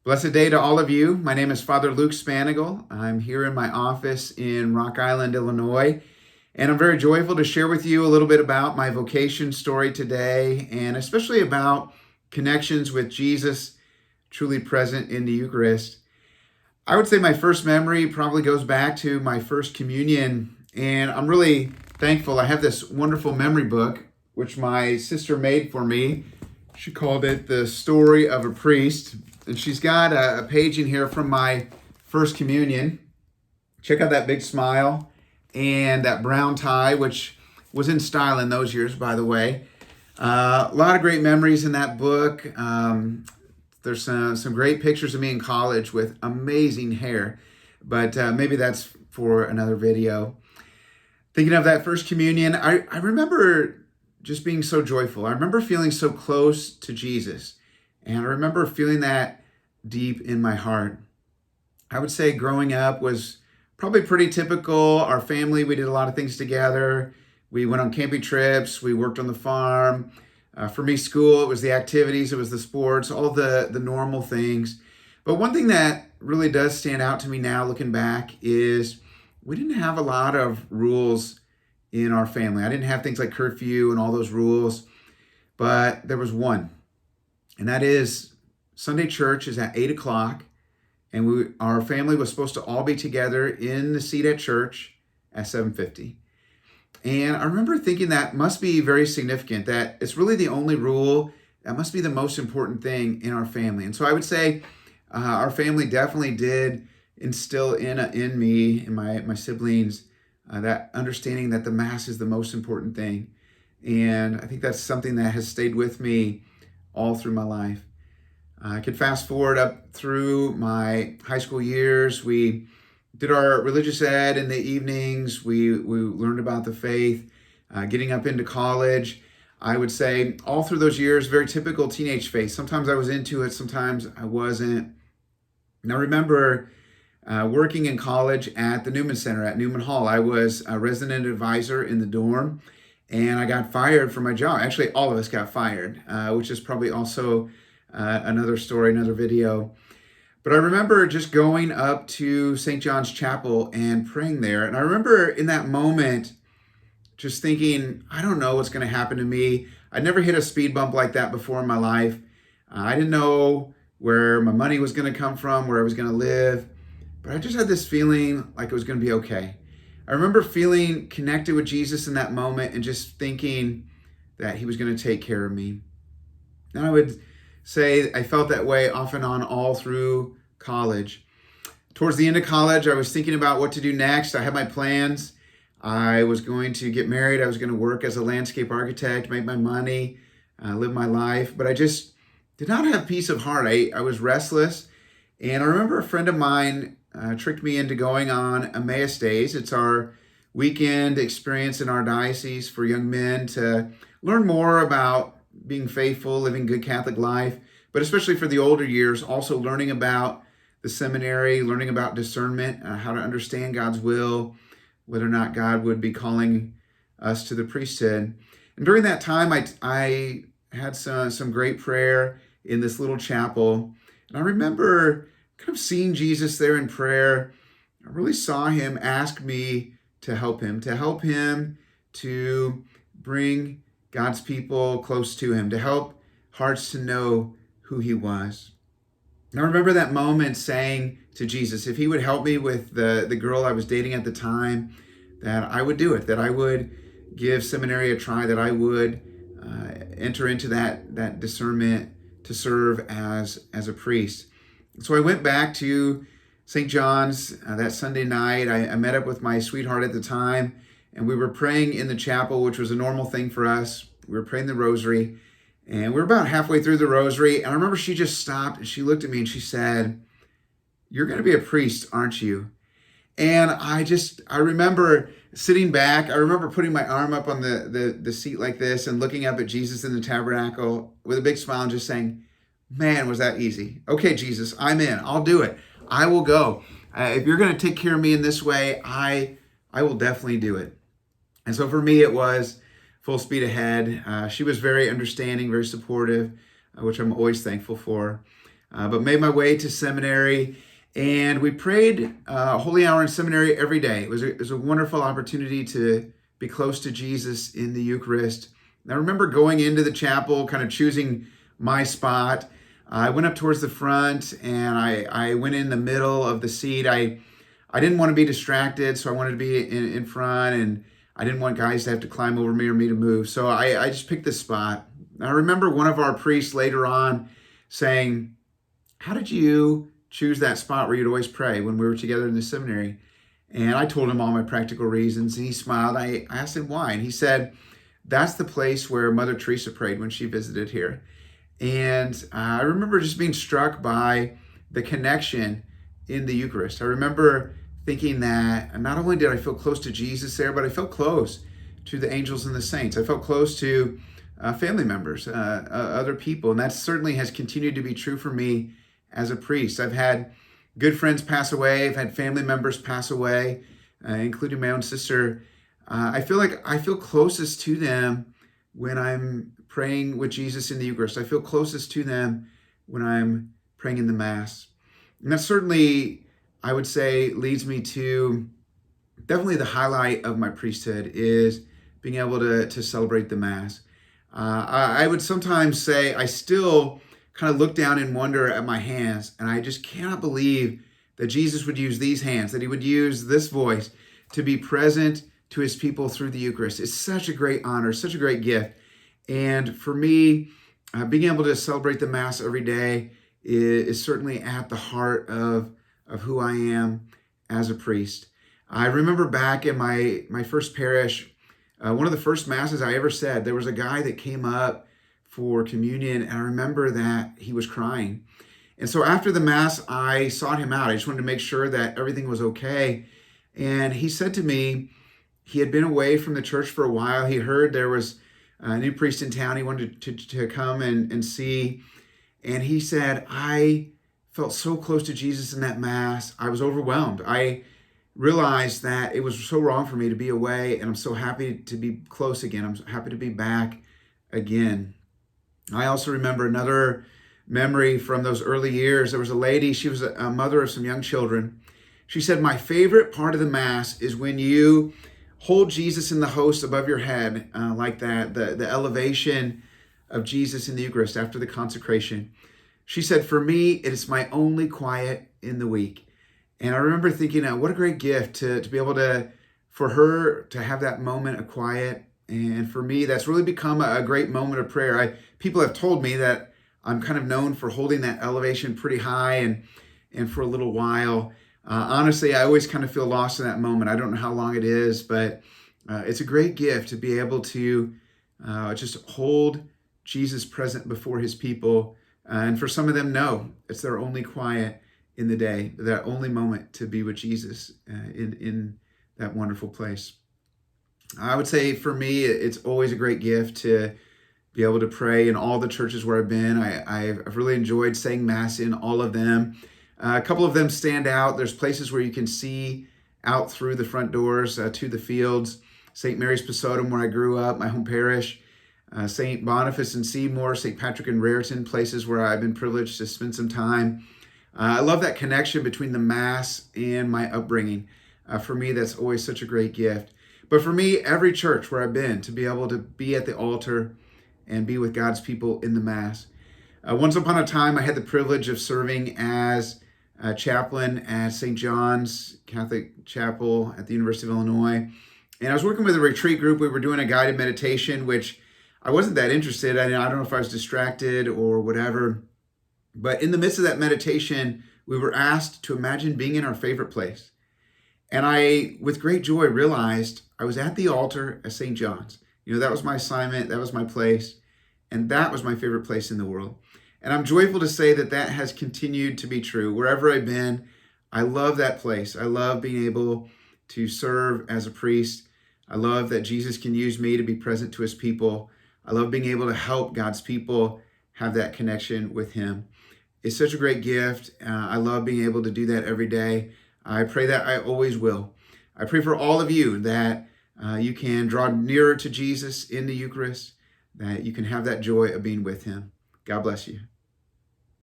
Blessed day to all of you. My name is Father Luke Spannagel. I'm here in my office in Rock Island, Illinois, and I'm very joyful to share with you a little bit about my vocation story today, and especially about connections with Jesus truly present in the Eucharist. I would say my first memory probably goes back to my first communion, and I'm really thankful. I have this wonderful memory book, which my sister made for me. She called it The Story of a Priest. And she's got a page in here from my first communion. Check out that big smile and that brown tie, which was in style in those years, by the way. A lot of great memories in that book. There's some great pictures of me in college with amazing hair, but maybe that's for another video. Thinking of that first communion, I remember just being so joyful. I remember feeling so close to Jesus. And I remember feeling that deep in my heart. I would say growing up was probably pretty typical. Our family, we did a lot of things together. We went on camping trips. We worked on the farm. For me, school, it was the activities, it was the sports, all the normal things. But one thing that really does stand out to me now looking back is we didn't have a lot of rules in our family. I didn't have things like curfew and all those rules, but there was one. And that is Sunday church is at 8 o'clock, and our family was supposed to all be together in the seat at church at 7:50. And I remember thinking that must be very significant, that it's really the only rule, that must be the most important thing in our family. And so I would say our family definitely did instill in me and my siblings that understanding that the Mass is the most important thing. And I think that's something that has stayed with me all through my life. I could fast forward up through my high school years. We did our religious ed in the evenings. We learned about the faith. Getting up into college, I would say all through those years, very typical teenage faith. Sometimes I was into it, sometimes I wasn't. And I remember working in college at the Newman Center at Newman Hall. I was a resident advisor in the dorm, and I got fired from my job. Actually, all of us got fired, which is probably also another story, another video. But I remember just going up to St. John's Chapel and praying there. And I remember in that moment just thinking, I don't know what's going to happen to me. I'd never hit a speed bump like that before in my life. I didn't know where my money was going to come from, where I was going to live. But I just had this feeling like it was going to be okay. I remember feeling connected with Jesus in that moment and just thinking that he was going to take care of me. And I would say I felt that way off and on all through college. Towards the end of college, I was thinking about what to do next. I had my plans. I was going to get married. I was going to work as a landscape architect, make my money, live my life. But I just did not have peace of heart. I was restless. And I remember a friend of mine tricked me into going on Emmaus Days. It's our weekend experience in our diocese for young men to learn more about being faithful, living good Catholic life, but especially for the older years, also learning about the seminary, learning about discernment, how to understand God's will, whether or not God would be calling us to the priesthood. And during that time, I had some great prayer in this little chapel. And I remember kind of seeing Jesus there in prayer. I really saw him ask me to help him to bring God's people close to him, to help hearts to know who he was. And I remember that moment saying to Jesus, if he would help me with the girl I was dating at the time, that I would do it, that I would give seminary a try, that I would enter into that discernment to serve as a priest. So I went back to St. John's that Sunday night. I met up with my sweetheart at the time, and we were praying in the chapel, which was a normal thing for us. We were praying the rosary, and we were about halfway through the rosary. And I remember she just stopped and she looked at me and she said, "You're going to be a priest, aren't you?" And I remember sitting back. I remember putting my arm up on the seat like this and looking up at Jesus in the tabernacle with a big smile and just saying, man, was that easy. Okay, Jesus, I'm in. I'll do it. I will go. If you're going to take care of me in this way, I will definitely do it. And so for me, it was full speed ahead. She was very understanding, very supportive, which I'm always thankful for. but made my way to seminary. And we prayed Holy Hour in seminary every day. It was a wonderful opportunity to be close to Jesus in the Eucharist. And I remember going into the chapel, kind of choosing my spot. I went up towards the front, and I went in the middle of the seat. I didn't want to be distracted, so I wanted to be in front, and I didn't want guys to have to climb over me or me to move. So I just picked this spot. And I remember one of our priests later on saying, "How did you choose that spot where you'd always pray when we were together in the seminary?" And I told him all my practical reasons, and he smiled. I asked him why, and he said, "That's the place where Mother Teresa prayed when she visited here." And I remember just being struck by the connection in the Eucharist. I remember thinking that not only did I feel close to Jesus there, but I felt close to the angels and the saints. I felt close to family members, other people, and that certainly has continued to be true for me as a priest. I've had good friends pass away. I've had family members pass away, including my own sister. I feel closest to them when I'm praying with Jesus in the Eucharist. I feel closest to them when I'm praying in the Mass. And that certainly, I would say, leads me to definitely the highlight of my priesthood is being able to celebrate the Mass. I would sometimes say I still kind of look down and wonder at my hands, and I just cannot believe that Jesus would use these hands, that he would use this voice to be present to his people through the Eucharist. It's such a great honor, such a great gift. And for me, being able to celebrate the Mass every day is certainly at the heart of who I am as a priest. I remember back in my first parish, one of the first Masses I ever said, there was a guy that came up for communion, and I remember that he was crying. And so after the Mass, I sought him out. I just wanted to make sure that everything was okay. And he said to me, he had been away from the church for a while. He heard there was a new priest in town he wanted to come and see. And he said, "I felt so close to Jesus in that Mass. I was overwhelmed. I realized that it was so wrong for me to be away, and I'm so happy to be close again. I'm happy to be back again." I also remember another memory from those early years. There was a lady, she was a mother of some young children. She said, "My favorite part of the Mass is when you hold Jesus in the host above your head, like that, the elevation of Jesus in the Eucharist after the consecration." She said, "For me, it is my only quiet in the week." And I remember thinking, what a great gift to be able for her to have that moment of quiet. And for me, that's really become a great moment of prayer. People have told me that I'm kind of known for holding that elevation pretty high and for a little while. Honestly, I always kind of feel lost in that moment. I don't know how long it is, but it's a great gift to be able to just hold Jesus present before his people. And for some of them, no, it's their only quiet in the day, their only moment to be with Jesus in that wonderful place. I would say for me, it's always a great gift to be able to pray in all the churches where I've been. I've really enjoyed saying Mass in all of them. A couple of them stand out. There's places where you can see out through the front doors to the fields. St. Mary's Posodum, where I grew up, my home parish. St. Boniface and Seymour, St. Patrick and Raritan, places where I've been privileged to spend some time. I love that connection between the Mass and my upbringing. For me, that's always such a great gift. But for me, every church where I've been, to be able to be at the altar and be with God's people in the Mass. Once upon a time, I had the privilege of serving as a chaplain at St. John's Catholic Chapel at the University of Illinois. And I was working with a retreat group. We were doing a guided meditation, which I wasn't that interested. I don't know if I was distracted or whatever. But in the midst of that meditation, we were asked to imagine being in our favorite place. And I, with great joy, realized I was at the altar at St. John's. That was my assignment. That was my place. And that was my favorite place in the world. And I'm joyful to say that that has continued to be true. Wherever I've been, I love that place. I love being able to serve as a priest. I love that Jesus can use me to be present to his people. I love being able to help God's people have that connection with him. It's such a great gift. I love being able to do that every day. I pray that I always will. I pray for all of you that you can draw nearer to Jesus in the Eucharist, that you can have that joy of being with him. God bless you.